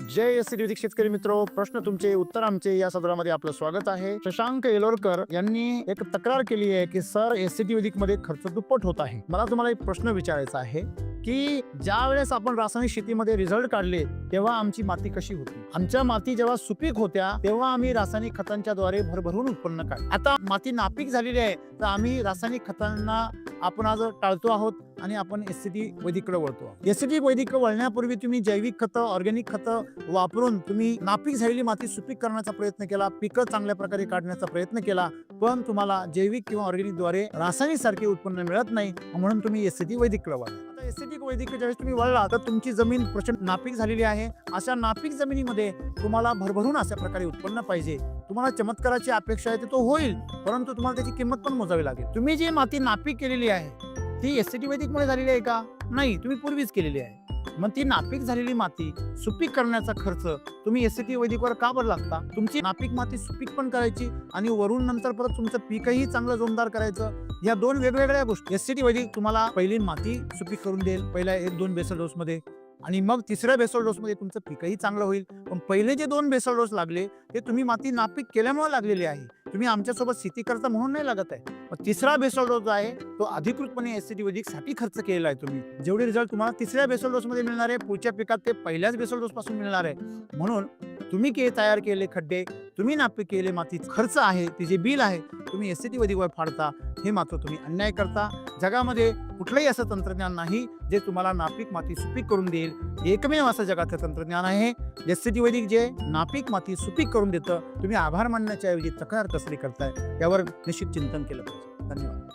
जय S C शेतकरी मित्रो, प्रश्न तुमचे उत्तर आमचे या सदरामध्ये आपलं स्वागत आहे. शशांक येलोरकर यांनी एक तक्रार केली आहे की सर एससीटी वैदिक मध्ये खर्च दुप्पट होत आहे. मला तुम्हाला एक प्रश्न विचारायचा आहे की ज्या वेळेस आपण रासायनिक शेतीमध्ये रिझल्ट काढले तेव्हा आमची माती कशी होती. आमच्या माती जेव्हा सुपीक होत्या तेव्हा आम्ही रासायनिक खतांच्या द्वारे भरभरून उत्पन्न काढले. आता माती नापीक झालेली आहे तर आम्ही रासायनिक खतांना आपण आज टाळतो आहोत आणि आपण एससीटी वैदिककडे वळतो. एससीटी वैदिककडे वळण्यापूर्वी तुम्ही जैविक खतं, ऑर्गॅनिक खतं वापरून तुम्ही नापीक झालेली माती सुपीक करण्याचा प्रयत्न केला, पिकं चांगल्या प्रकारे काढण्याचा प्रयत्न केला, पण तुम्हाला जैविक किंवा ऑर्गॅनिक द्वारे रासायनिक सारखे उत्पन्न मिळत नाही, म्हणून तुम्ही एससीटी वैदिककडे वळला. आता एससीटी वैदिक ज्यावेळेस तुम्ही वळला तर तुमची जमीन प्रचंड नापीक झालेली आहे. अशा नापीक जमिनीमध्ये तुम्हाला भरभरून अशा प्रकारे उत्पन्न पाहिजे. तुम्हाला चमत्काराची अपेक्षा आहे तो होईल, परंतु तुम्हाला त्याची किंमत पण मोजावी लागेल. तुम्ही जी माती नापीक केलेली आहे ती एससीटी वैदिक मध्ये झालेली आहे का? नाही, तुम्ही पूर्वीच केलेली आहे. मग ती नापीक झालेली माती सुपीक करण्याचा खर्च तुम्ही एससीटी वैदिकवर का बरं लागता? तुमची नापीक माती सुपीक पण करायची आणि वरून नंतर परत तुमचं पीकही चांगलं जोमदार करायचं. या दोन वेगवेगळ्या गोष्टी. एससीटी वैदिक तुम्हाला पहिली माती सुपीक करून देईल पहिल्या 1-2 बेसल डोस मध्ये, आणि मग तिसऱ्या बेसल डोस मध्ये तुमचं पीकही चांगलं होईल. पण पहिले जे 2 बेसल डोस लागले ते तुम्ही माती नापीक केल्यामुळे लागलेले आहे. तुम्ही आमच्यासोबत शेती करता म्हणून नाही लागत आहे. पण तिसरा बेसल डोस जो आहे तो अधिकृतपणे एससीटी वैदिक साठी खर्च केलेला आहे. तुम्ही जेवढे रिझल्ट तुम्हाला तिसऱ्या बेसल डोस मध्ये मिळणार आहे, पुढच्या पिकात ते पहिल्याच बेसल डोस पासून मिळणार आहे. म्हणून तुम्ही तयार केले खड्डे, तुम्ही नापीक केले माती खर्च आहे, तिचे बिल आहे, तुम्ही एससीटी वैदिकवर फाडता, हे मात्र तुम्ही अन्याय करता. जगामध्ये कुठलंही असं तंत्रज्ञान नाही जे तुम्हाला नापीक माती सुपीक करून देईल. एकमेव असं जगाचं तंत्रज्ञान आहे एससीटी वैदिक जे नापीक माती सुपीक करून देतं. तुम्ही आभार मानण्याच्या ऐवजी तक्रार कसली करताय यावर निश्चित चिंतन केलं पाहिजे. धन्यवाद.